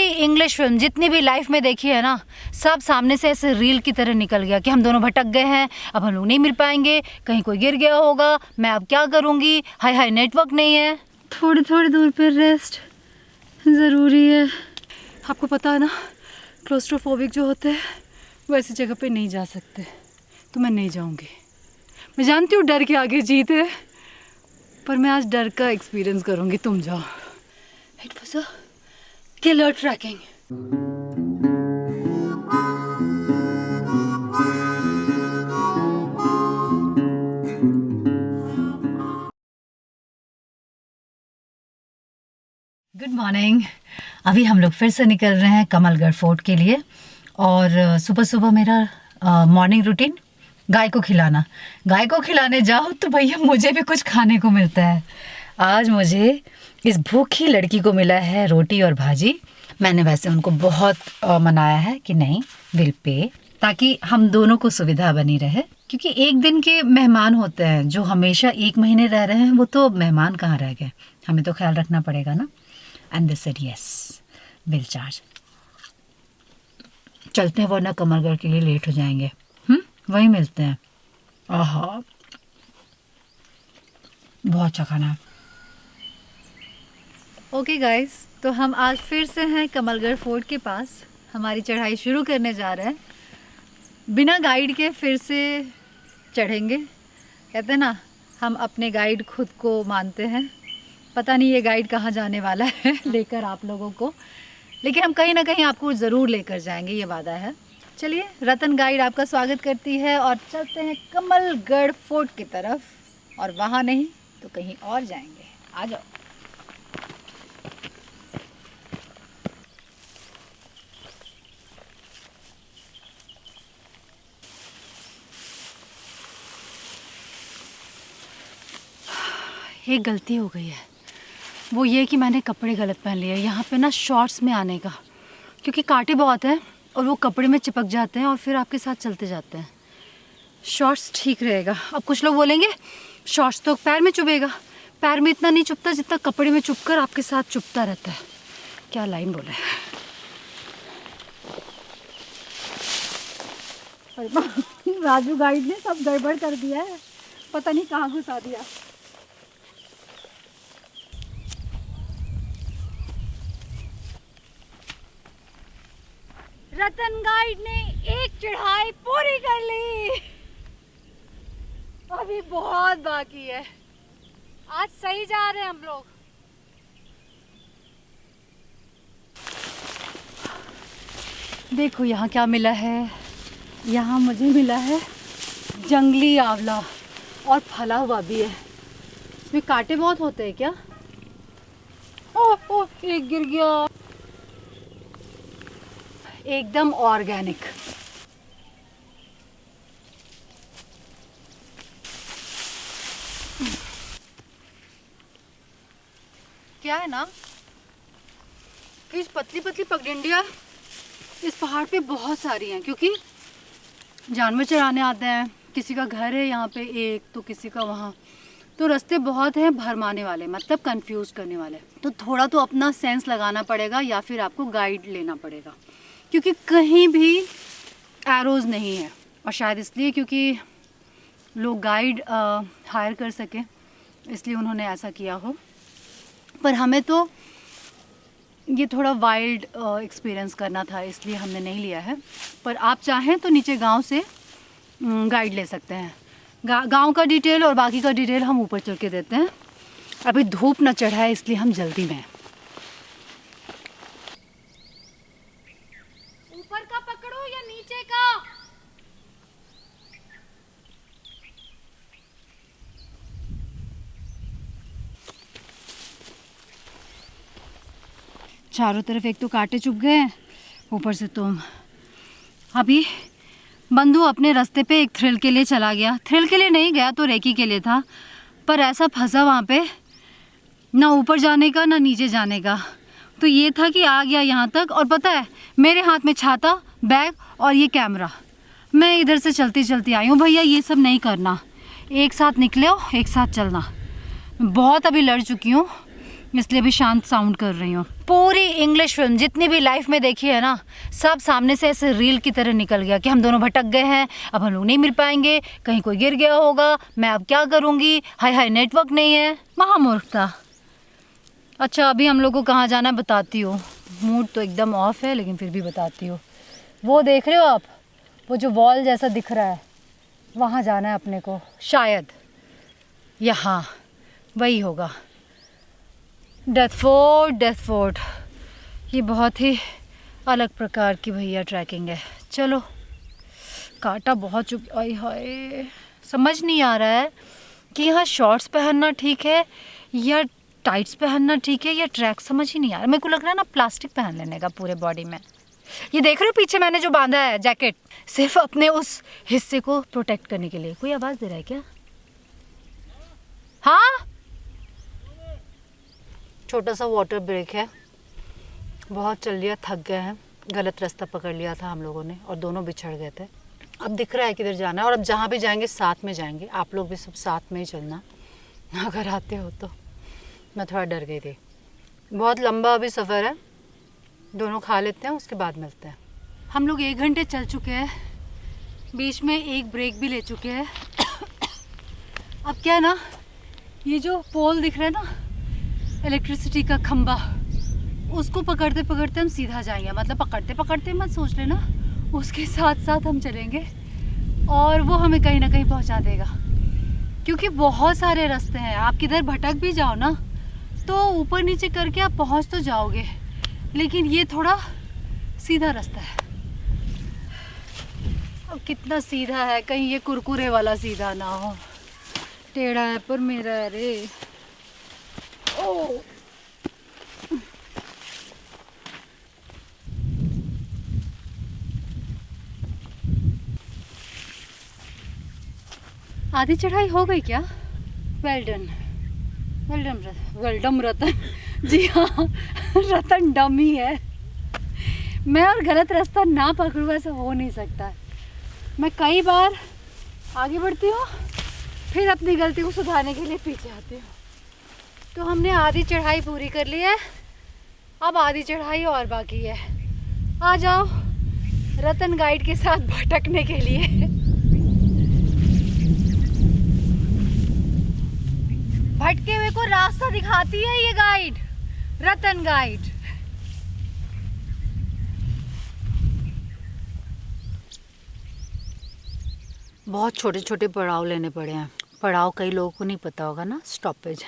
पूरी English film जितनी भी लाइफ में देखी है ना, सब सामने से ऐसे रील की तरह निकल गया कि हम दोनों भटक गए हैं, अब हम लोग नहीं मिल पाएंगे, कहीं कोई गिर गया होगा, मैं अब क्या करूँगी, हाय हाय नेटवर्क नहीं है। थोड़ी थोड़ी दूर पर रेस्ट ज़रूरी है। आपको पता है ना, क्लोस्ट्रोफोबिक जो होते हैं वो ऐसी जगह पे नहीं जा सकते, तो मैं नहीं जाऊँगी। मैं जानती हूँ डर के आगे जीत है, पर मैं आज डर का एक्सपीरियंस करूँगी। तुम जाओ। It was a killer trekking. Good morning. अभी हम लोग फिर से निकल रहे हैं कमलगढ़ फोर्ट के लिए। और सुबह सुबह मेरा मॉर्निंग रूटीन गाय को खिलाना। गाय को खिलाने जाओ तो भैया मुझे भी कुछ खाने को मिलता है। आज मुझे इस भूखी लड़की को मिला है रोटी और भाजी। मैंने वैसे उनको बहुत मनाया है कि नहीं विल पे, ताकि हम दोनों को सुविधा बनी रहे, क्योंकि एक दिन के मेहमान होते हैं। जो हमेशा 1 महीने रह रहे हैं वो तो मेहमान कहाँ रह गए, हमें तो ख्याल रखना पड़ेगा ना। And they said yes, bill charge. चलते हैं वरना कमलगढ़ के लिए लेट हो जाएंगे। वहीं मिलते हैं। आहा, बहुत अच्छा खाना है। ओके गाइस, तो हम आज फिर से हैं कमलगढ़ फोर्ट के पास। हमारी चढ़ाई शुरू करने जा रहे हैं। बिना गाइड के फिर से चढ़ेंगे। कहते हैं ना, हम अपने गाइड खुद को मानते हैं। पता नहीं ये गाइड कहाँ जाने वाला है लेकर आप लोगों को, लेकिन हम कहीं ना कहीं आपको ज़रूर लेकर जाएंगे, ये वादा है। चलिए, रतन गाइड आपका स्वागत करती है और चलते हैं कमलगढ़ फोर्ट की तरफ। और वहाँ नहीं तो कहीं और जाएंगे। आ जाओ। एक गलती हो गई है, वो ये कि मैंने कपड़े गलत पहन लिए। यहाँ पे ना शॉर्ट्स में आने का, क्योंकि कांटे बहुत हैं और वो कपड़े में चिपक जाते हैं और फिर आपके साथ चलते जाते हैं। शॉर्ट्स ठीक रहेगा। अब कुछ लोग बोलेंगे शॉर्ट्स तो पैर में चुभेगा। पैर में इतना नहीं चुभता जितना कपड़े में चुभकर आपके साथ चुभता रहता है। क्या लाइन बोला है। राजू गाइड ने सब गड़बड़ कर दिया है, पता नहीं कहाँ घुसा दिया। रतन गाइड ने एक चढ़ाई पूरी कर ली, अभी बहुत बाकी है। आज सही जा रहे हैं हम लोग। देखो यहाँ क्या मिला है। यहाँ मुझे मिला है जंगली आंवला, और फला हुआ भी है। इसमें कांटे बहुत होते हैं क्या? ओह, एक गिर गया। एकदम ऑर्गेनिक। क्या है ना कि इस पतली पतली पगडंडियाँ इस पहाड़ पे बहुत सारी हैं, क्योंकि जानवर चराने आते हैं। किसी का घर है यहाँ पे एक, तो किसी का वहाँ। तो रास्ते बहुत हैं भरमाने वाले, मतलब कंफ्यूज करने वाले। तो थोड़ा तो अपना सेंस लगाना पड़ेगा, या फिर आपको गाइड लेना पड़ेगा, क्योंकि कहीं भी एरोज़ नहीं है। और शायद इसलिए क्योंकि लोग गाइड हायर कर सकें, इसलिए उन्होंने ऐसा किया हो। पर हमें तो ये थोड़ा वाइल्ड एक्सपीरियंस करना था, इसलिए हमने नहीं लिया है। पर आप चाहें तो नीचे गांव से गाइड ले सकते हैं। गांव का डिटेल और बाकी का डिटेल हम ऊपर चढ़ के देते हैं। अभी धूप ना चढ़ा है, इसलिए हम जल्दी में हैं। ऊपर का पकड़ो या नीचे का? चारों तरफ एक तो कांटे चुभ गए हैं, ऊपर से तुम। अभी बंधु अपने रास्ते पे एक थ्रिल के लिए चला गया। थ्रिल के लिए नहीं गया तो रेकी के लिए था, पर ऐसा फंसा वहाँ पे, ना ऊपर जाने का ना नीचे जाने का। तो ये था कि आ गया यहाँ तक। और पता है, मेरे हाथ में छाता, बैग और ये कैमरा। मैं इधर से चलती चलती आई हूँ। भैया ये सब नहीं करना, एक साथ निकले हो, एक साथ चलना। बहुत अभी लड़ चुकी हूँ, इसलिए अभी शांत साउंड कर रही हूँ। पूरी इंग्लिश फिल्म जितनी भी लाइफ में देखी है ना, सब सामने से ऐसे रील की तरह निकल गया कि हम दोनों भटक गए हैं, अब हम लोग नहीं मिल पाएंगे, कहीं कोई गिर गया होगा, मैं अब क्या करूँगी, हाय हाय नेटवर्क नहीं है। महामूर्खता। अच्छा अभी हम लोग को कहाँ जाना है बताती हूँ। मूड तो एकदम ऑफ है लेकिन फिर भी बताती हूँ। वो देख रहे हो आप, वो जो वॉल जैसा दिख रहा है, वहाँ जाना है अपने को, शायद यहाँ वही होगा। Death fort. ये बहुत ही अलग प्रकार की भैया ट्रैकिंग है। चलो, कांटा बहुत चुप, आई हाय, समझ नहीं आ रहा है कि यहाँ शॉर्ट्स पहनना ठीक है या टाइट्स पहनना ठीक है या ट्रैक, समझ ही नहीं आ रहा। मेरे को लग रहा है ना प्लास्टिक पहन लेने का पूरे बॉडी में। ये देख रहे हो पीछे मैंने जो बांधा है जैकेट, सिर्फ अपने उस हिस्से को प्रोटेक्ट करने के लिए। कोई आवाज़ दे रहा है क्या? हाँ, छोटा सा वाटर ब्रेक है। बहुत चल लिया, थक गए हैं, गलत रास्ता पकड़ लिया था हम लोगों ने और दोनों बिछड़ गए थे। अब दिख रहा है किधर जाना है और अब जहाँ भी जाएंगे साथ में जाएंगे। आप लोग भी सब साथ में ही चलना अगर आते हो तो। मैं थोड़ा डर गई थी। बहुत लंबा अभी सफ़र है, दोनों खा लेते हैं उसके बाद मिलते हैं। हम लोग 1 घंटे चल चुके हैं, बीच में एक ब्रेक भी ले चुके हैं। अब क्या है ना, ये जो पोल दिख रहा है ना, इलेक्ट्रिसिटी का खंबा, उसको पकड़ते पकड़ते हम सीधा जाएंगे। मतलब पकड़ते पकड़ते मत सोच लेना, उसके साथ साथ हम चलेंगे और वो हमें कहीं ना कहीं पहुंचा देगा। क्योंकि बहुत सारे रास्ते हैं, आप किधर भटक भी जाओ ना तो ऊपर नीचे करके आप पहुंच तो जाओगे, लेकिन ये थोड़ा सीधा रास्ता है। अब कितना सीधा है, कहीं ये कुरकुरे वाला सीधा ना हो। टेढ़ा है पर मेरा है रे। ओ आधी चढ़ाई हो गई क्या? वेल डन रतन। जी हाँ, रतन डमी है। मैं और गलत रास्ता ना पकड़ूँ ऐसा हो नहीं सकता है। मैं कई बार आगे बढ़ती हूँ, फिर अपनी गलती को सुधारने के लिए पीछे आती हूँ। तो हमने आधी चढ़ाई पूरी कर ली है, अब आधी चढ़ाई और बाकी है। आ जाओ रतन गाइड के साथ भटकने के लिए। भटके हुए को रास्ता दिखाती है ये गाइड, रतन गाइड। बहुत छोटे छोटे पड़ाव लेने पड़े हैं। पड़ाव कई लोगों को नहीं पता होगा ना, स्टॉपेज।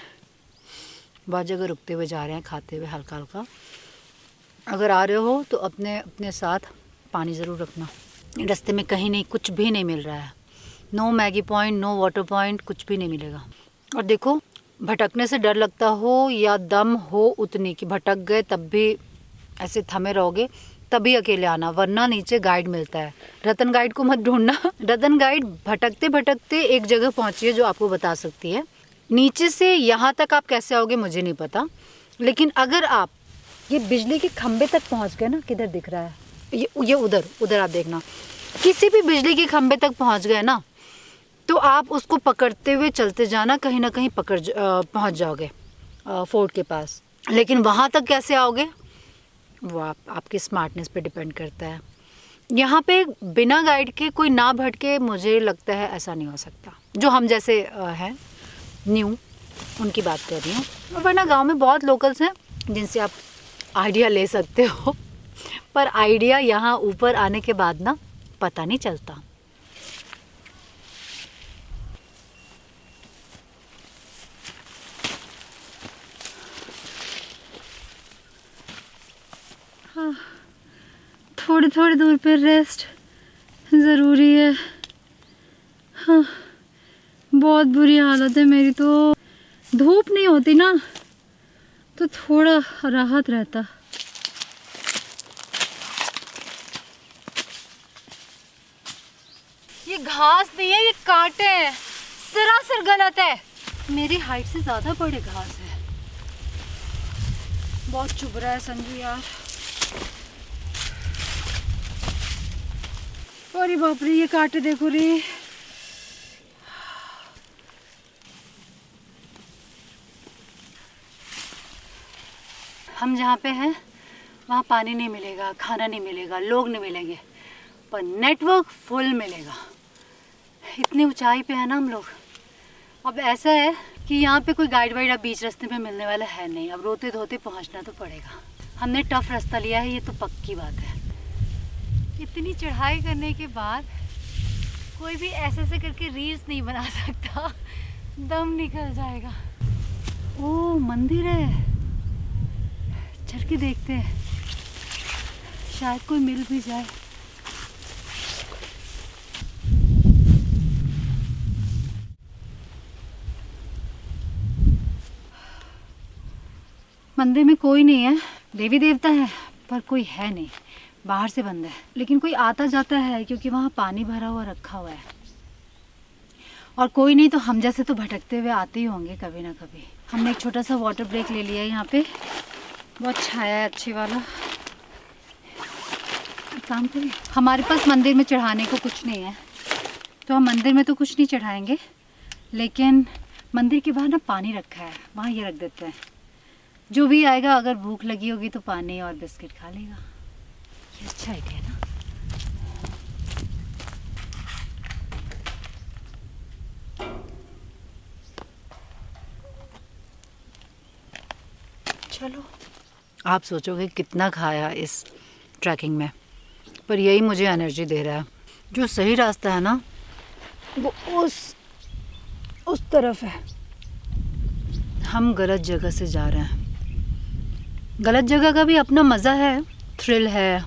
बहुत जगह रुकते हुए जा रहे हैं, खाते हुए हल्का हल्का। अगर आ रहे हो तो अपने साथ पानी ज़रूर रखना। रास्ते में कहीं नहीं, कुछ भी नहीं मिल रहा है। No Maggi point, no water point, कुछ भी नहीं मिलेगा। और देखो, भटकने से डर लगता हो या दम हो उतनी कि भटक गए तब भी ऐसे थमे रहोगे, तभी अकेले आना, वरना नीचे गाइड मिलता है। रतन गाइड को मत ढूंढना। रतन गाइड भटकते भटकते एक जगह पहुंची है जो आपको बता सकती है। नीचे से यहाँ तक आप कैसे आओगे मुझे नहीं पता, लेकिन अगर आप ये बिजली के खंबे तक पहुँच गए ना, किधर दिख रहा है ये उधर आप देखना, किसी भी बिजली के खंबे तक पहुँच गए ना तो आप उसको पकड़ते हुए चलते जाना, कहीं ना कहीं पहुंच जाओगे फोर्ट के पास। लेकिन वहाँ तक कैसे आओगे वो आपकी स्मार्टनेस पे डिपेंड करता है। यहाँ पे बिना गाइड के कोई ना भटके, मुझे लगता है ऐसा नहीं हो सकता। जो हम जैसे हैं न्यू, उनकी बात कर रही हूँ। वरना गांव में बहुत लोकल्स हैं जिनसे आप आइडिया ले सकते हो, पर आइडिया यहाँ ऊपर आने के बाद ना पता नहीं चलता। हाँ, थोड़ी थोड़ी दूर पर रेस्ट ज़रूरी है। हाँ, बहुत बुरी हालत है मेरी तो। धूप नहीं होती ना तो थोड़ा राहत रहता। ये घास नहीं है, ये कांटे हैं, सरासर गलत है। मेरी हाइट से ज़्यादा बड़े घास है। बहुत चुभ रहा है संजू यार। अरे बाप रे, ये कांटे देखो रे। हम जहाँ पे हैं वहाँ पानी नहीं मिलेगा, खाना नहीं मिलेगा, लोग नहीं मिलेंगे, पर नेटवर्क फुल मिलेगा। इतनी ऊंचाई पे है ना हम लोग। अब ऐसा है कि यहाँ पे कोई गाइड वाइड अब बीच रास्ते में मिलने वाला है नहीं। अब रोते धोते पहुँचना तो पड़ेगा। हमने टफ रास्ता लिया है, ये तो पक्की बात है। इतनी चढ़ाई करने के बाद कोई भी ऐसे करके रील्स नहीं बना सकता, दम निकल जाएगा। ओ मंदिर है, चल के देखते हैं, शायद कोई मिल भी जाए। मंदिर में कोई नहीं है, देवी देवता है पर कोई है नहीं, बाहर से बंद है। लेकिन कोई आता जाता है क्योंकि वहाँ पानी भरा हुआ रखा हुआ है। और कोई नहीं तो हम जैसे तो भटकते हुए आते ही होंगे कभी ना कभी। हमने एक छोटा सा वाटर ब्रेक ले लिया है यहाँ पे, बहुत छाया है अच्छी वाला। काम करें, हमारे पास मंदिर में चढ़ाने को कुछ नहीं है तो हम मंदिर में तो कुछ नहीं चढ़ाएंगे, लेकिन मंदिर के बाहर ना पानी रखा है, वहाँ ये रख देते हैं। जो भी आएगा अगर भूख लगी होगी तो पानी और बिस्किट खा लेगा। ये अच्छा आइडिया है ना। चलो, आप सोचोगे कितना खाया इस ट्रैकिंग में, पर यही मुझे एनर्जी दे रहा है। जो सही रास्ता है ना वो उस तरफ है। हम गलत जगह से जा रहे हैं। गलत जगह का भी अपना मज़ा है, थ्रिल है,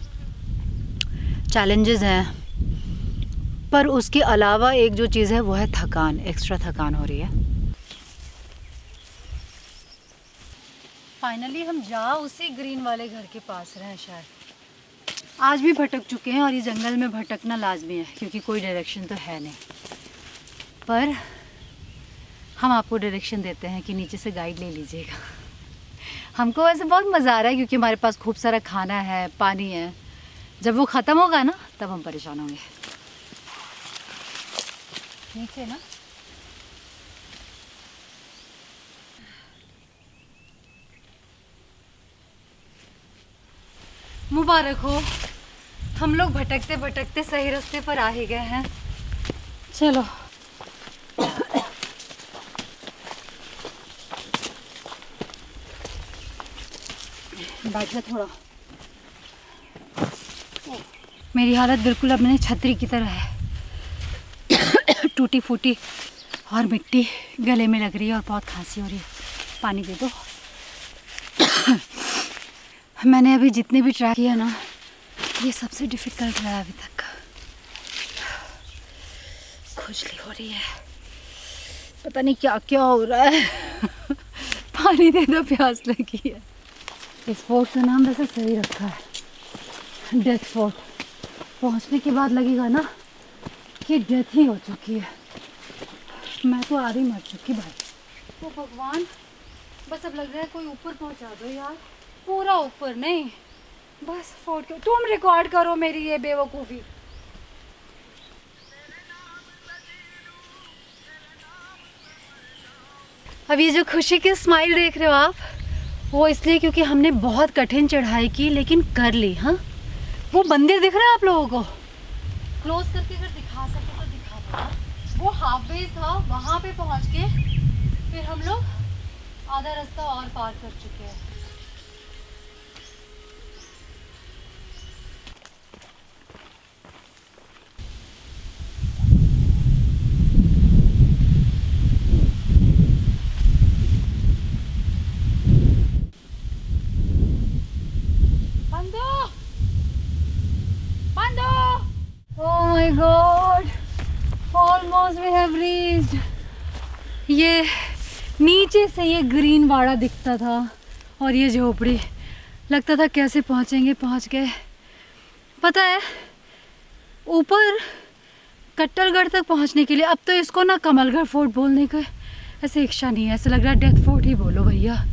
चैलेंजेस हैं, पर उसके अलावा एक जो चीज़ है वो है थकान, एक्स्ट्रा थकान हो रही है। फाइनली हम जा उसी ग्रीन वाले घर के पास रहे हैं शायद। आज भी भटक चुके हैं और ये जंगल में भटकना लाजमी है क्योंकि कोई डायरेक्शन तो है नहीं। पर हम आपको डायरेक्शन देते हैं कि नीचे से गाइड ले लीजिएगा। हमको वैसे बहुत मज़ा आ रहा है क्योंकि हमारे पास खूब सारा खाना है, पानी है। जब वो ख़त्म होगा ना तब हम परेशान होंगे। नीचे ना मुबारक हो, हम लोग भटकते भटकते सही रास्ते पर आ ही गए हैं। चलो बैठ जा थोड़ा। मेरी हालत बिल्कुल अपने छतरी की तरह है, टूटी फूटी और मिट्टी गले में लग रही है और बहुत खांसी हो रही है। पानी दे दो। मैंने अभी जितने भी ट्राई किया ना, ये सबसे डिफ़िकल्ट रहा अभी तक। खुजली हो रही है, पता नहीं क्या क्या हो रहा है। पानी दे दो, प्यास लगी है। इस फोर्ट का नाम वैसे सही रखा है, डेथ फोर्ट। पहुंचने के बाद लगेगा ना कि डेथ ही हो चुकी है। मैं तो आधी मर चुकी भाई। तो भगवान, बस अब लग रहा है कोई ऊपर पहुंचा दो यार। पूरा ऊपर नहीं, बस फोर्ट के। तुम रिकॉर्ड करो मेरी ये बेवकूफ़ी। अब ये जो खुशी की स्माइल देख रहे हो आप, वो इसलिए क्योंकि हमने बहुत कठिन चढ़ाई की लेकिन कर ली। हाँ, वो मंदिर दिख रहा है आप लोगों को? क्लोज करके अगर दिखा सके तो दिखा दो। वो हाफ वे था, वहाँ पे पहुँच के फिर हम लोग आधा रास्ता और पार कर चुके हैं। Oh my God! Almost we have reached. ये नीचे से ये ग्रीन वाड़ा दिखता था और ये झोपड़ी। लगता था कैसे पहुँचेंगे, पहुँच गए। पता है, ऊपर कट्टलगढ़ तक पहुँचने के लिए अब तो इसको ना कमलगढ़ फोर्ट बोलने का ऐसे इच्छा नहीं है। ऐसा लग रहा है डेथ फोर्ट ही बोलो भैया,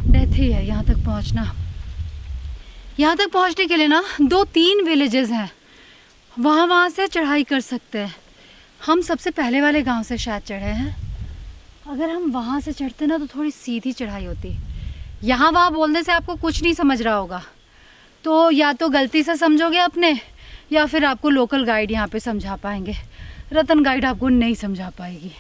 डेथ ही है यहाँ तक पहुँचना। यहाँ तक पहुँचने के लिए ना 2-3 विलेजेस हैं, वहाँ से चढ़ाई कर सकते हैं। हम सबसे पहले वाले गांव से शायद चढ़े हैं। अगर हम वहाँ से चढ़ते ना तो थोड़ी सीधी चढ़ाई होती, यहाँ वहाँ बोलने से आपको कुछ नहीं समझ रहा होगा, तो या तो गलती से समझोगे अपने, या फिर आपको लोकल गाइड यहाँ पे समझा पाएंगे। रतन गाइड आपको नहीं समझा पाएगी।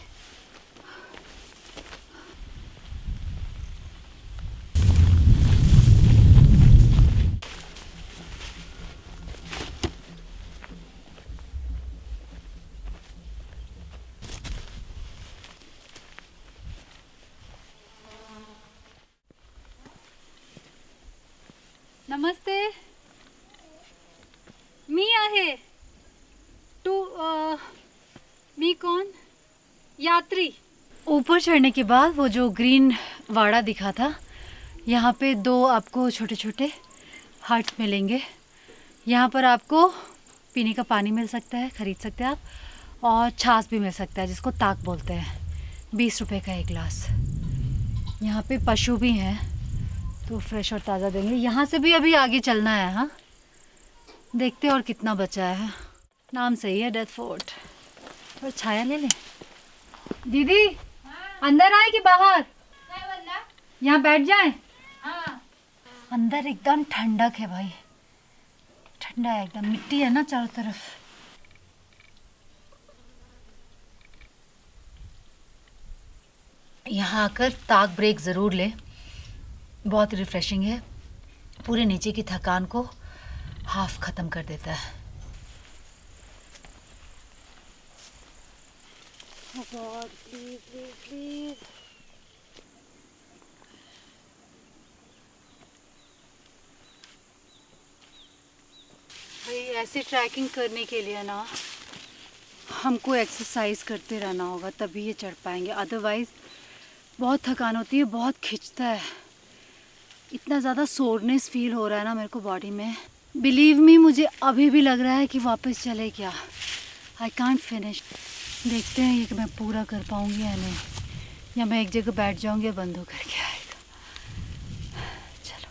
नमस्ते, मी आहे टू मी कौन यात्री। ऊपर चढ़ने के बाद वो जो ग्रीन वाड़ा दिखा था, यहाँ पे 2 आपको छोटे छोटे हट्स मिलेंगे। यहाँ पर आपको पीने का पानी मिल सकता है, ख़रीद सकते हैं आप, और छाछ भी मिल सकता है जिसको ताक बोलते हैं। 20 रुपए का 1 गिलास। यहाँ पे पशु भी हैं तो फ्रेश और ताज़ा देंगे। यहाँ से भी अभी आगे चलना है। हाँ, देखते और कितना बचा है। नाम सही है, डेथ फोर्ट। और छाया ले लें। दीदी अंदर आए कि बाहर? यहाँ बैठ जाएं? अंदर एकदम ठंडक है भाई, ठंडा है एकदम, मिट्टी है ना चारों तरफ। यहाँ आकर ताक ब्रेक ज़रूर ले, बहुत रिफ्रेशिंग है। पूरे नीचे की थकान को हाफ ख़त्म कर देता है। Oh God, please, please, please. भाई ऐसी ट्रैकिंग करने के लिए ना हमको एक्सरसाइज करते रहना होगा, तभी ये चढ़ पाएंगे। अदरवाइज़ बहुत थकान होती है, बहुत खिंचता है। इतना ज़्यादा सोरनेस फील हो रहा है ना मेरे को बॉडी में। बिलीव मी, मुझे अभी भी लग रहा है कि वापस चले क्या। I can't finish. देखते हैं ये मैं पूरा कर पाऊँगी या नहीं, या मैं एक जगह बैठ जाऊँगी, बंद होकर के आएगा। चलो,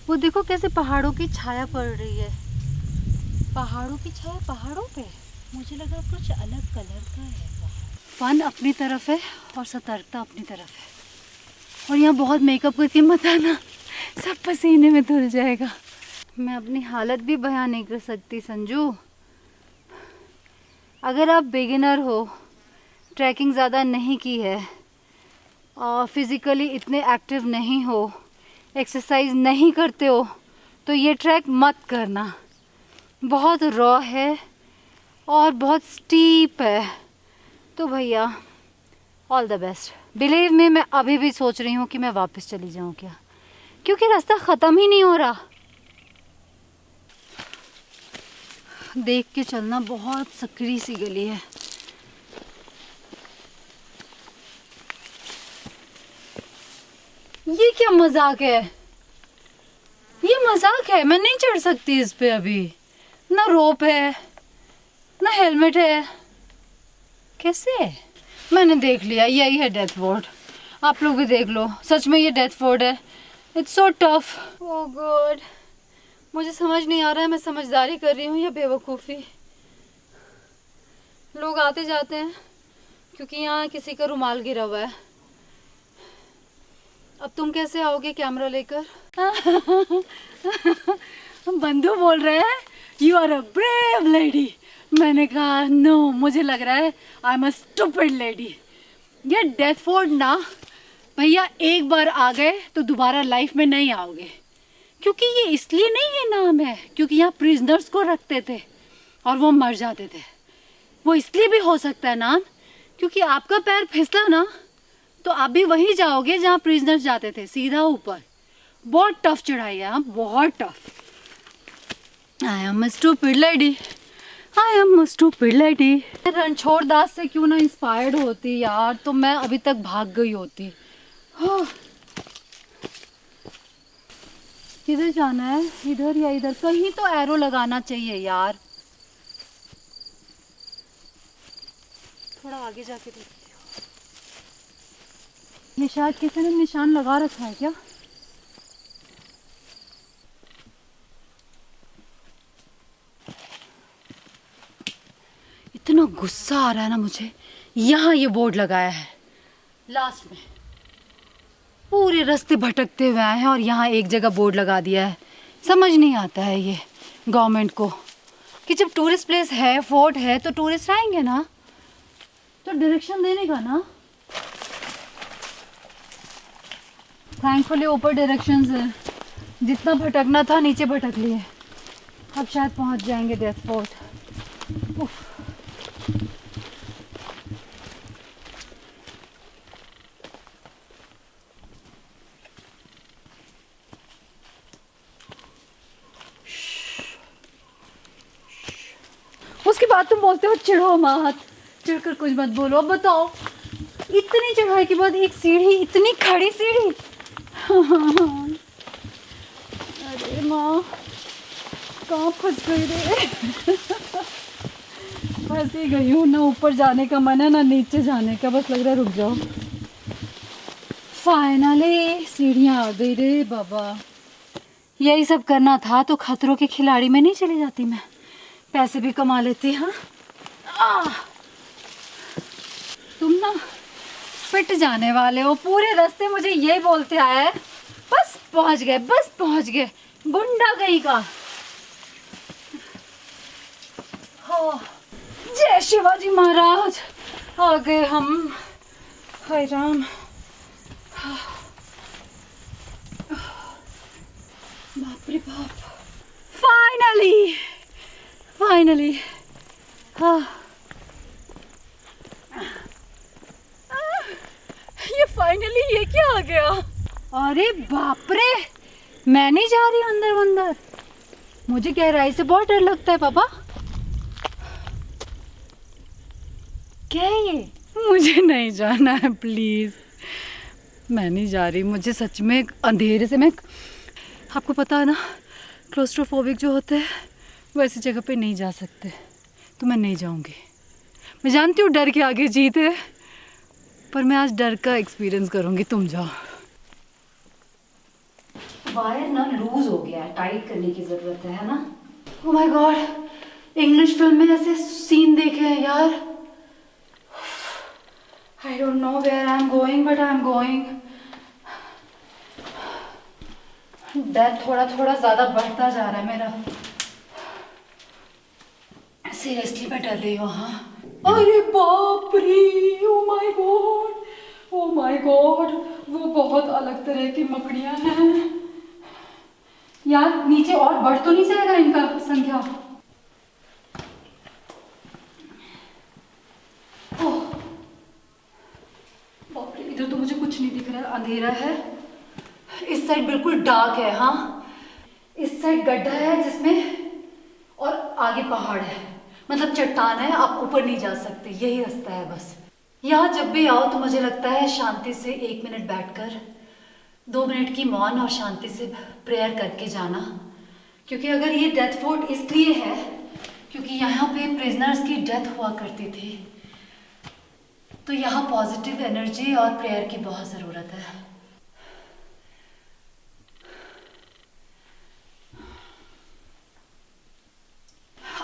वो देखो कैसे पहाड़ों की छाया पड़ रही है। पहाड़ों की छाया पहाड़ों पे, मुझे लगा कुछ अलग कलर का है। फन अपनी तरफ है और सतर्कता अपनी तरफ है। और यहाँ बहुत मेकअप करके मत आना, सब पसीने में धुल जाएगा। मैं अपनी हालत भी बयान नहीं कर सकती संजू। अगर आप बिगिनर हो, ट्रैकिंग ज़्यादा नहीं की है और फिज़िकली इतने एक्टिव नहीं हो, एक्सरसाइज नहीं करते हो, तो ये ट्रैक मत करना। बहुत रॉ है और बहुत स्टीप है। तो भैया all the best. Believe me, मैं अभी भी सोच रही हूँ कि मैं वापस चली जाऊँ क्या, क्योंकि रास्ता ख़त्म ही नहीं हो रहा। देख के चलना, बहुत सकरी सी गली है। ये क्या मजाक है? ये मजाक है, मैं नहीं चढ़ सकती इस पे अभी। ना रोप है, ना हेलमेट है। कैसे? मैंने देख लिया, यही है डेथ फोर्ट। आप लोग भी देख लो, सच में ये डेथ फोर्ट है। It's so tough. Oh God, मुझे समझ नहीं आ रहा है मैं समझदारी कर रही हूँ या बेवकूफ़ी। लोग आते जाते हैं क्योंकि यहाँ किसी का रुमाल गिरा हुआ है। अब तुम कैसे आओगे कैमरा लेकर? बंधु बोल रहे हैं you are a brave lady. मैंने कहा नो, मुझे लग रहा है I am a stupid lady. ये डेथ फोर्ट ना भैया, एक बार आ गए तो दोबारा लाइफ में नहीं आओगे। क्योंकि ये इसलिए नहीं है नाम है क्योंकि यहाँ प्रिजनर्स को रखते थे और वो मर जाते थे। वो इसलिए भी हो सकता है नाम क्योंकि आपका पैर फिसला ना तो आप भी वहीं जाओगे जहाँ प्रिजनर्स जाते थे, सीधा ऊपर। बहुत टफ चढ़ाई है, बहुत tough. I am a stupid lady, I am a stupid lady. Ranchhod Das से क्यों ना इंस्पायर्ड होती यार, तो मैं अभी तक भाग गई होती। किधर जाना है? इधर या इधर? कहीं तो एरो लगाना चाहिए यार। थोड़ा आगे जाके देखती हूँ। ये शायद किसी ने निशान लगा रखा है क्या? इतना गुस्सा आ रहा है ना मुझे। यहाँ ये बोर्ड लगाया है लास्ट में, पूरे रास्ते भटकते हुए आए हैं और यहाँ एक जगह बोर्ड लगा दिया है। समझ नहीं आता है ये गवर्नमेंट को कि जब टूरिस्ट प्लेस है, फोर्ट है, तो टूरिस्ट आएंगे ना, तो डायरेक्शन देने का ना। थैंकफुली ऊपर डायरेक्शंस है, जितना भटकना था नीचे भटक लिए। अब शायद पहुंच जाएंगे डेथ फोर्ट। उफ। उसके बाद तुम बोलते हो चिढ़ो मत, चिढ़कर कुछ मत बोलो। अब बताओ, इतनी चढ़ाई के बाद एक सीढ़ी, इतनी खड़ी सीढ़ी। अरे माँ, कहाँ फंस गई रे। फंस ही गई हूँ, ना ऊपर जाने का मन है ना नीचे जाने का, बस लग रहा है रुक जाओ। फाइनली सीढ़ियाँ आ गई रे बाबा। यही सब करना था तो खतरों के खिलाड़ी में नहीं चली जाती मैं, पैसे भी कमा लेती। हाँ, तुम ना फिट जाने वाले हो। पूरे रास्ते मुझे यही बोलते आए, बस पहुंच गए, बस पहुंच गए, गुंडा गई का। हाँ, जय शिवाजी महाराज, आ गए हम। हाय राम। बाप रे बाप, फाइनली फाइनली। हाँ, ये फाइनली ये क्या आ गया। अरे बाप रे, मैं नहीं जा रही अंदर अंदर, मुझे गहराई से बहुत डर लगता है पापा। क्या है ये? मुझे नहीं जाना है प्लीज, मैं नहीं जा रही। मुझे सच में अंधेरे से, मैं आपको पता है ना, क्लोस्ट्रोफोबिक जो होते हैं वैसी जगह पे नहीं जा सकते, तो मैं नहीं जाऊंगी। मैं जानती हूँ डर के आगे जीत है, पर मैं आज डर का एक्सपीरियंस करूंगी। तुम जाओ। वायर ना लूज हो गया है, टाइट करने की जरूरत है ना। Oh my god, English film में ऐसे सीन देखे हैं यार। I don't know where I am going, but I am going. डर थोड़ा थोड़ा ज्यादा बढ़ता जा रहा है मेरा। सीरियसली मैं डर रही हूँ। हाँ, अरे बाप रे, oh my God, oh my God, वो बहुत अलग तरह की मकड़ियाँ हैं यार। नीचे और बढ़ तो नहीं जाएगा इनका संख्या? ओह बाप रे, इधर तो मुझे कुछ नहीं दिख रहा है, अंधेरा है। इस साइड बिल्कुल डार्क है। हाँ, इस साइड गड्ढा है जिसमें, और आगे पहाड़ है, मतलब चट्टान है, आप ऊपर नहीं जा सकते, यही रास्ता है बस। यहाँ जब भी आओ तो मुझे लगता है शांति से 1 मिनट बैठकर 2 मिनट की मौन और शांति से प्रेयर करके जाना। क्योंकि अगर ये डेथ फोर्ट इसलिए है क्योंकि यहाँ पे प्रिजनर्स की डेथ हुआ करती थी, तो यहाँ पॉजिटिव एनर्जी और प्रेयर की बहुत ज़रूरत है।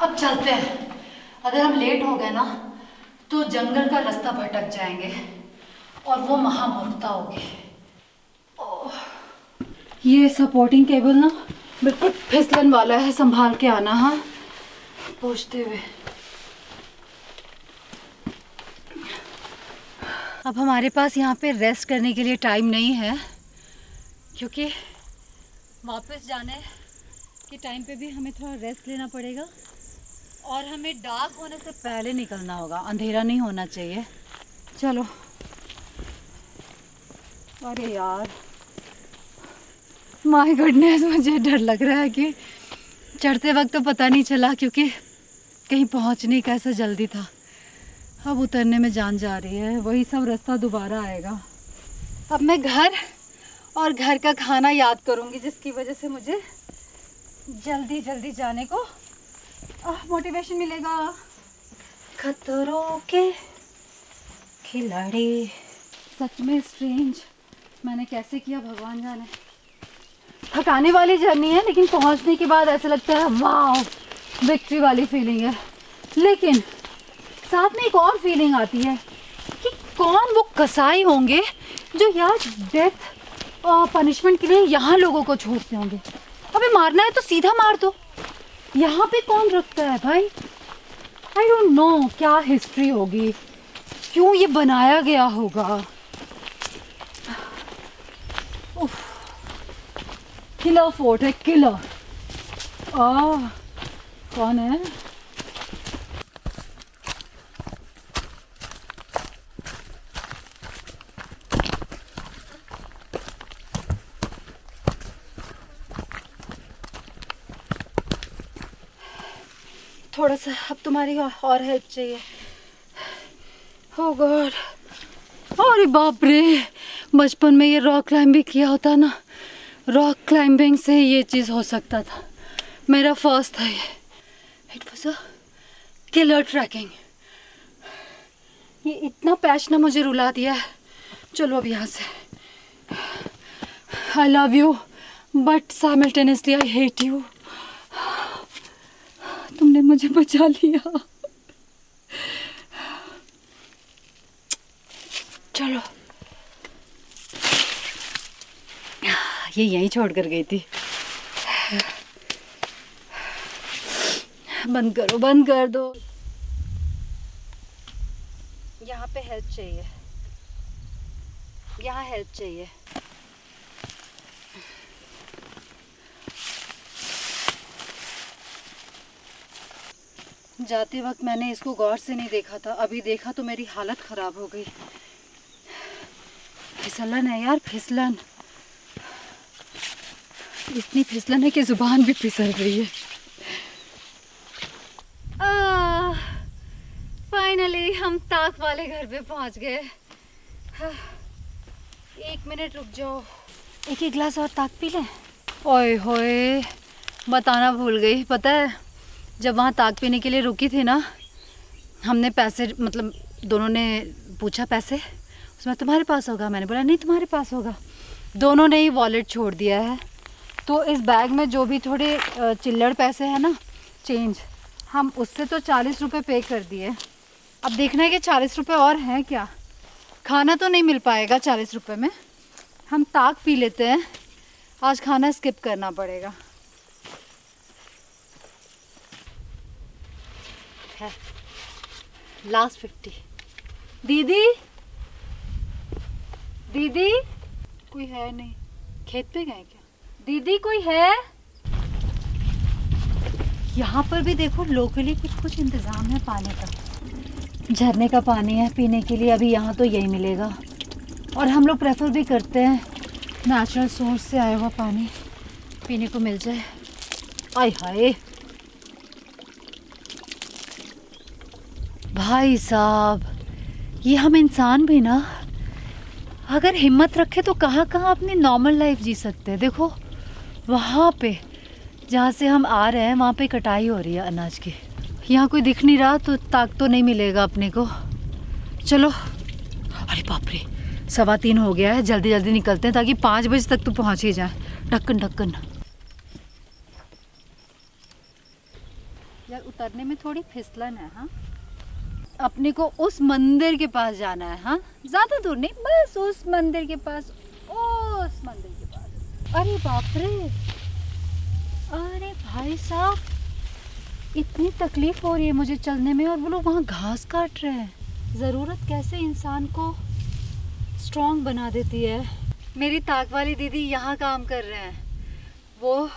अब चलते हैं। अगर हम लेट हो गए ना तो जंगल का रास्ता भटक जाएंगे और वो महामूर्खता होगी। ये सपोर्टिंग केबल ना बिल्कुल फिसलन वाला है, संभाल के आना। हाँ, पहुँचते हुए। अब हमारे पास यहाँ पे रेस्ट करने के लिए टाइम नहीं है, क्योंकि वापस जाने के टाइम पे भी हमें थोड़ा रेस्ट लेना पड़ेगा और हमें डार्क होने से पहले निकलना होगा, अंधेरा नहीं होना चाहिए। चलो। अरे यार, माय गुडनेस, मुझे डर लग रहा है कि चढ़ते वक्त तो पता नहीं चला, क्योंकि कहीं पहुंचने का ऐसा जल्दी था। अब उतरने में जान जा रही है, वही सब रास्ता दोबारा आएगा। अब मैं घर और घर का खाना याद करूंगी, जिसकी वजह से मुझे जल्दी जल्दी जाने को मोटिवेशन मिलेगा। खतरों के खिलाड़ी, सच में स्ट्रेंज, मैंने कैसे किया भगवान जाने। थकाने वाली जर्नी है, लेकिन पहुंचने के बाद ऐसा लगता है वाह, विक्ट्री वाली फीलिंग है। लेकिन साथ में एक और फीलिंग आती है कि कौन वो कसाई होंगे जो यार डेथ और पनिशमेंट के लिए यहाँ लोगों को छोड़ते होंगे। अबे मारना है तो सीधा मार दो, यहाँ पे कौन रखता है भाई? आई डोंट नो क्या हिस्ट्री होगी, क्यों ये बनाया गया होगा। किलर फोर्ट है, किलर। कौन है? थोड़ा सा अब तुम्हारी और हेल्प चाहिए। ओह गॉड, अरे बाप रे, बचपन में ये रॉक क्लाइंबिंग किया होता ना, रॉक क्लाइंबिंग से ये चीज़ हो सकता था। मेरा फर्स्ट था ये। It was a killer trekking. ये इतना पैश ना मुझे रुला दिया है। चलो अब यहाँ से। I love you but simultaneously I hate you. तुमने मुझे बचा लिया। चलो, ये यहीं छोड़ कर गई थी। बंद करो, बंद कर दो। यहाँ पे हेल्प चाहिए, यहाँ हेल्प चाहिए। जाते वक्त मैंने इसको गौर से नहीं देखा था, अभी देखा तो मेरी हालत ख़राब हो गई। फिसलन है यार, फिसलन। इतनी फिसलन है कि ज़ुबान भी फिसल रही है। फाइनली हम ताक वाले घर पे पहुंच गए। 1 मिनट रुक जाओ, एक गिलास और ताक पी लें। ओए होए, बताना भूल गई। पता है जब वहाँ ताक पीने के लिए रुकी थी ना, हमने पैसे, मतलब दोनों ने पूछा पैसे, उसमें तुम्हारे पास होगा, मैंने बोला नहीं तुम्हारे पास होगा। दोनों ने ही वॉलेट छोड़ दिया है। तो इस बैग में जो भी थोड़े चिल्लड़ पैसे हैं ना, चेंज, हम उससे तो 40 रुपये पे कर दिए। अब देखना है कि 40 रुपये और हैं क्या। खाना तो नहीं मिल पाएगा 40 रुपये में। हम ताक पी लेते हैं, आज खाना स्किप करना पड़ेगा। है लास्ट 50। दीदी, दीदी कोई है नहीं, खेत पे गए क्या? दीदी कोई है? यहाँ पर भी देखो लोकली कुछ इंतज़ाम है पानी का। झरने का पानी है पीने के लिए, अभी यहाँ तो यही मिलेगा। और हम लोग प्रेफर भी करते हैं नेचुरल सोर्स से आया हुआ पानी पीने को मिल जाए। आय हाय भाई साहब, ये हम इंसान भी ना अगर हिम्मत रखे तो कहाँ कहाँ अपनी नॉर्मल लाइफ जी सकते हैं। देखो वहाँ पे जहाँ से हम आ रहे हैं वहाँ पे कटाई हो रही है अनाज की। यहाँ कोई दिख नहीं रहा तो ताक तो नहीं मिलेगा अपने को। चलो, अरे बाप रे 3:15 हो गया है, जल्दी जल्दी निकलते हैं ताकि 5 बजे तक तो पहुँच ही जाए। ढक्कन ढक्कन। यार उतरने में थोड़ी फिसलन है। हाँ, अपने को उस मंदिर के पास जाना है। हाँ, ज़्यादा दूर नहीं, बस उस मंदिर के पास, उस मंदिर के पास। अरे बाप रे, अरे भाई साहब, इतनी तकलीफ हो रही है मुझे चलने में और वो लोग वहाँ घास काट रहे हैं। ज़रूरत कैसे इंसान को स्ट्रॉन्ग बना देती है। मेरी ताक वाली दीदी यहाँ काम कर रहे हैं, वो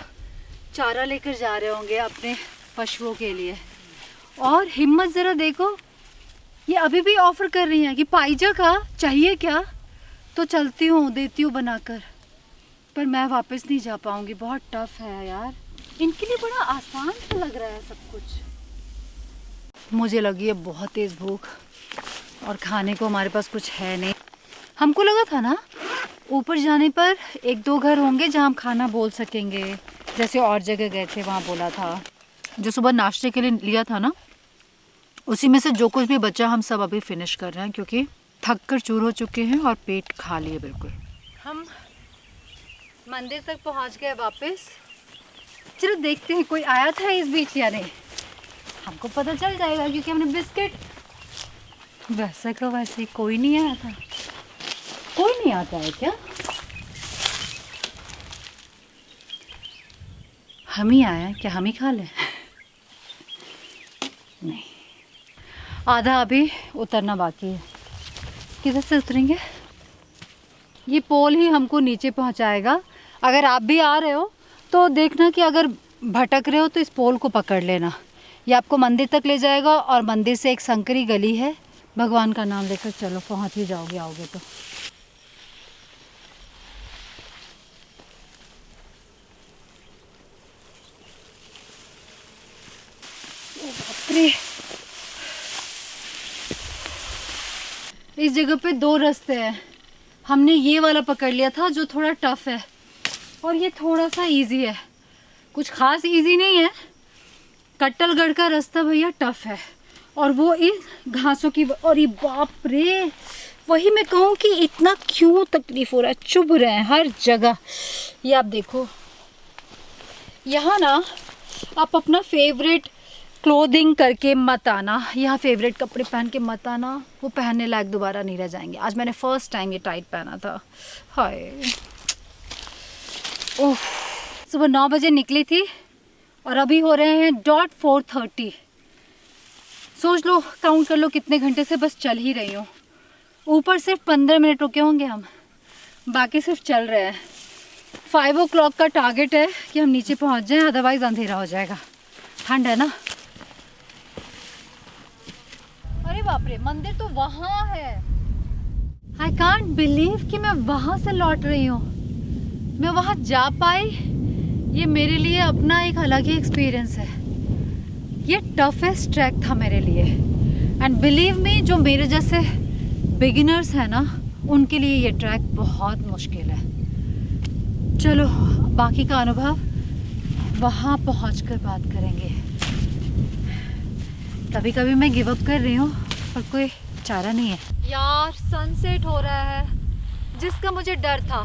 चारा लेकर जा रहे होंगे अपने पशुओं के लिए। और हिम्मत ज़रा देखो, ये अभी भी ऑफ़र कर रही हैं कि पाइजा का चाहिए क्या, तो चलती हूँ देती हूँ बनाकर। पर मैं वापस नहीं जा पाऊँगी, बहुत टफ है यार। इनके लिए बड़ा आसान सा लग रहा है सब कुछ। मुझे लगी है बहुत तेज़ भूख और खाने को हमारे पास कुछ है नहीं। हमको लगा था ना ऊपर जाने पर 1-2 घर होंगे जहाँ हम खाना बोल सकेंगे, जैसे और जगह गए थे वहाँ बोला था। जो सुबह नाश्ते के लिए लिया था ना, उसी में से जो कुछ भी बचा हम सब अभी फिनिश कर रहे हैं क्योंकि थक कर चूर हो चुके हैं और पेट खाली है बिल्कुल। हम मंदिर तक पहुंच गए वापस। चलो देखते हैं कोई आया था इस बीच या नहीं, हमको पता चल जाएगा क्योंकि हमने बिस्किट। वैसे का वैसे कोई नहीं आया था। कोई नहीं आता है क्या? हम ही आए हैं, क्या हम ही खा लें? नहीं, आधा अभी उतरना बाकी है। किधर से उतरेंगे? ये पोल ही हमको नीचे पहुंचाएगा। अगर आप भी आ रहे हो तो देखना कि अगर भटक रहे हो तो इस पोल को पकड़ लेना। ये आपको मंदिर तक ले जाएगा और मंदिर से एक संकरी गली है, भगवान का नाम लेकर चलो, पहुंच ही जाओगे आओगे तो। ओ बाप रे, इस जगह पे दो रास्ते हैं। हमने ये वाला पकड़ लिया था जो थोड़ा टफ है, और ये थोड़ा सा इजी है। कुछ खास इजी नहीं है। कट्टलगढ़ का रास्ता भैया टफ है, और वो इस घासों की, और ये बाप रे, वही मैं कहूँ कि इतना क्यों तकलीफ हो रहा है, चुभ रहे हैं हर जगह। ये आप देखो, यहाँ ना आप अपना फेवरेट क्लोथिंग करके मत आना, यहाँ फेवरेट कपड़े पहन के मत आना, वो पहनने लायक दोबारा नहीं रह जाएंगे। आज मैंने फर्स्ट टाइम ये टाइट पहना था, हाय। ओह, सुबह 9 बजे निकली थी और अभी हो रहे हैं डॉट 4:30। सोच लो, काउंट कर लो कितने घंटे से बस चल ही रही हूँ। ऊपर सिर्फ 15 मिनट रुके होंगे हम, बाकी सिर्फ चल रहे हैं। 5 o'clock का टारगेट है कि हम नीचे पहुँच जाएं, अदरवाइज अंधेरा हो जाएगा। ठंड है ना। अरे बाप रे, मंदिर तो वहाँ है। आई कांट बिलीव कि मैं वहाँ से लौट रही हूँ, मैं वहाँ जा पाई। ये मेरे लिए अपना एक अलग ही एक्सपीरियंस है। ये टफेस्ट ट्रैक था मेरे लिए, एंड बिलीव मी, जो मेरे जैसे बिगिनर्स हैं ना, उनके लिए ये ट्रैक बहुत मुश्किल है। चलो, बाकी का अनुभव वहाँ पहुँचकर बात करेंगे। कभी कभी मैं गिव अप कर रही हूँ, पर कोई चारा नहीं है। यार, सनसेट हो रहा है, जिसका मुझे डर था।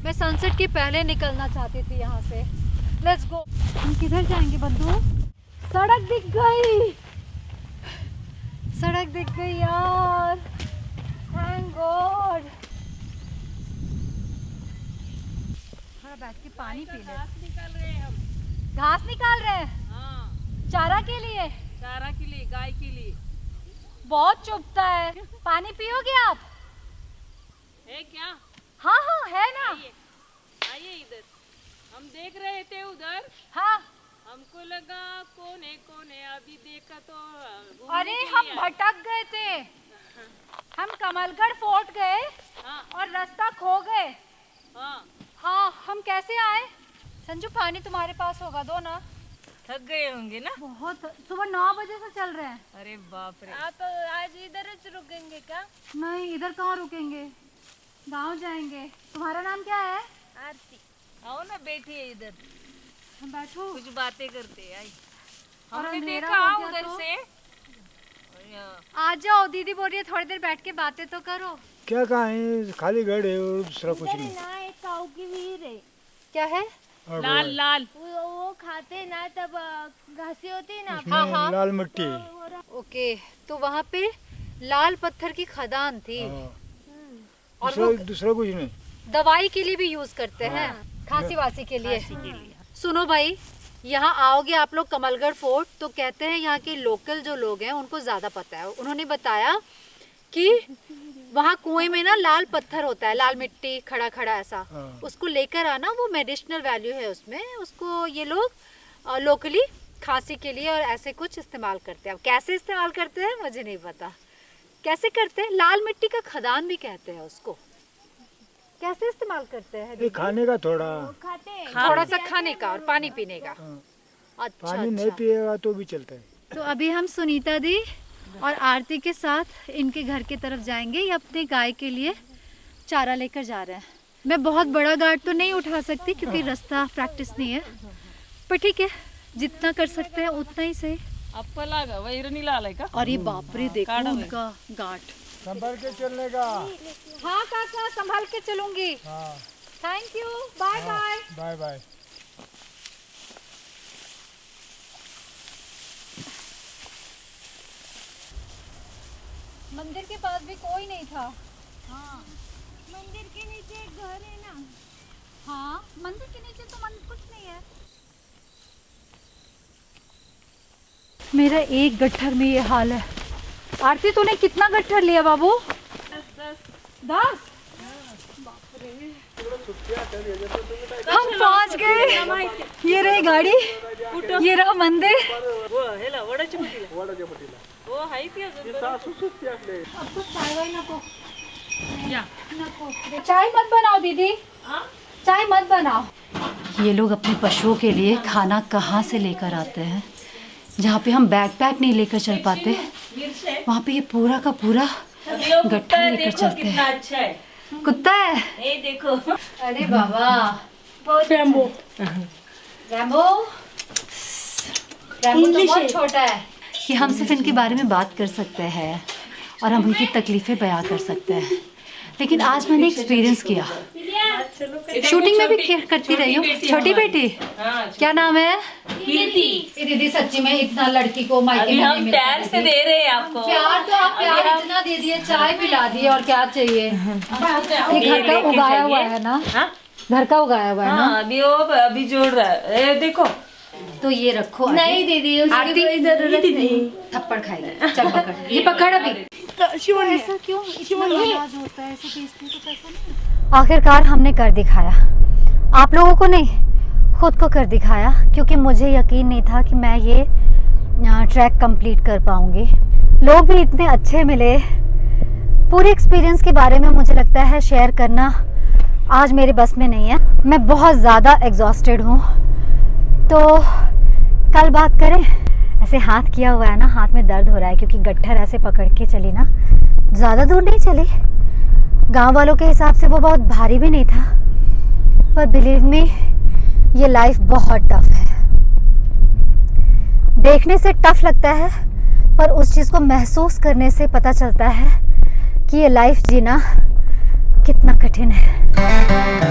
मैं सनसेट के पहले निकलना चाहती थी यहाँ से। Let's go. हम किधर जाएंगे बंधु? सड़क दिख गई, सड़क दिख गई यार, थैंक गॉड। थोड़ा बैठ के पानी पी ले। घास निकाल रहे हैं हम। घास निकाल रहे हैं? हाँ, चारा के लिए? चारा के लिए, गाय के लिए। बहुत चुभता है। पानी पियोगे आप? है क्या? हाँ हाँ, है ना। आइए, आइए इधर। हम देख रहे थे उधर, हाँ, हमको लगा कौन है, अभी देखा तो घूमने अरे के लिए हम आए। भटक गए थे। हम कमलगढ़ फोर्ट गए हाँ और रास्ता खो गए। हाँ, हाँ, हम कैसे आए? संजू, पानी तुम्हारे पास होगा, दो ना। थक गए होंगे ना। बहुत, सुबह 9 बजे से चल रहे हैं। अरे बाप रे। आप आज इधर ही रुकेंगे क्या? नहीं, इधर कहाँ रुकेंगे, गांव जाएंगे। तुम्हारा नाम क्या है? आरती। आओ ना, बैठिए इधर, बैठो। कुछ बातें करते हैं। आई, और हमने अंधेरा देखा हो गया उधर तो? से। आ जाओ, दीदी बोल रही है थोड़ी देर बैठ के बातें तो करो। क्या कहाँ है, खाली गढ़ है और दूसरा कुछ इधर नहीं। ना एक काऊ की वीर है, क्या है? और लाल लाल। वो खाते ना, तब घासी होती ना। उसमें हाँ। लाल मिट्टी है। ओके, तो वहाँ पे लाल पत्थर की खदान थी। हाँ। और दूसरा कुछ नहीं। दवाई के लिए भी यूज करते हैं, खांसी वासी के लिए। सुनो भाई, यहाँ आओगे आप लोग कमलगढ़ फोर्ट, तो कहते हैं यहाँ के लोकल जो लोग हैं उनको ज्यादा पता है। उन्होंने बताया कि वहाँ कुएं में ना लाल पत्थर होता है, लाल मिट्टी, खड़ा खड़ा ऐसा। हाँ। उसको लेकर आना, वो मेडिसिनल वैल्यू है उसमें। उसको ये लोग लोकली खांसी के लिए और ऐसे कुछ इस्तेमाल करते हैं। अब कैसे इस्तेमाल करते हैं मुझे नहीं पता, कैसे करते हैं। लाल मिट्टी का खदान भी कहते हैं उसको। कैसे इस्तेमाल करते हैं ये दीदी? खाने का थोड़ा, खाते हैं। थोड़ा सा खाने का और पानी पीने का। हाँ। अच्छा, पानी नहीं अच्छा। पिएगा तो भी चलता है। तो अभी हम सुनीता दी और आरती के साथ इनके घर की तरफ जाएंगे। ये अपने गाय के लिए चारा लेकर जा रहे हैं। मैं बहुत बड़ा गार्ड तो नहीं उठा सकती क्योंकि रास्ता प्रैक्टिस नहीं है, पर ठीक है, जितना कर सकते हैं उतना ही सही। अप्पलागा वैरणीला आलाय का? और ये बापरे, देखो काढ़ा है। उनका गार्ड। संभल के चलने का। हाँ काका, संभाल के चलूंगी। हाँ, thank you, bye bye. Bye bye. मंदिर के पास भी कोई नहीं था। हाँ, मंदिर के नीचे एक घर है ना। हाँ, मंदिर के नीचे तो कुछ नहीं है। मेरा एक गट्ठर में ये हाल है। आरती तूने कितना गट्ठर लिया बाबू? 10। हम पहुंच गए। ये रही गाड़ी, ये रहा मंदिर। चाय मत बनाओ दीदी, चाय मत बनाओ। ये लोग अपने पशुओं के लिए खाना कहाँ से लेकर आते हैं? जहाँ पे हम बैकपैक नहीं लेकर चल पाते, वहाँ पे ये पूरा का पूरा गट्ठा लेकर चलते हैं। अच्छा है, कुत्ता है? ये देखो। अरे बाबा, रैम्बो रैम्बो तो बहुत छोटा है। कि हम सिर्फ इनके बारे में बात कर सकते हैं और हम उनकी तकलीफ़ें बयां कर सकते हैं, लेकिन आज मैंने एक्सपीरियंस किया। शूटिंग में भी करती रही हूँ। छोटी बेटी, क्या नाम है? कीर्ति। दीदी सच्ची में इतना लड़की को मायके में नहीं मिलता। प्यार से दे रहे हैं आपको। प्यार तो आप प्यार इतना दे दिए, चाय पिला दिए, और क्या चाहिए? ये घर का उगाया हुआ है ना? घर का उगाया हुआ है ना? अभी जोड़ रहा है, देखो। तो ये रखो। नहीं दीदी, उसकी कोई जरूरत नहीं। थप्पड़ खाएगी। चल पकड़, ये पकड़ अभी। ऐसा क्यों? इतना नाराज होता है, ऐसे बेचने को पैसा नहीं। आखिरकार हमने कर दिखाया। आप लोगों को नहीं, खुद को कर दिखाया, क्योंकि मुझे यकीन नहीं था कि मैं ये ट्रैक कंप्लीट कर पाऊंगी। लोग भी इतने अच्छे मिले। पूरे एक्सपीरियंस के बारे में मुझे लगता है शेयर करना आज मेरे बस में नहीं है। मैं बहुत ज़्यादा एग्जॉस्टेड हूँ। तो कल बात करें। ऐसे हाथ किया हुआ है ना, हाथ में दर्द हो रहा है, क्योंकि गट्ठर ऐसे पकड़ के चली ना, ज़्यादा दूर नहीं चली। गांव वालों के हिसाब से वो बहुत भारी भी नहीं था, पर बिलीव मी, ये लाइफ बहुत टफ है। देखने से टफ लगता है, पर उस चीज़ को महसूस करने से पता चलता है कि ये लाइफ जीना कितना कठिन है।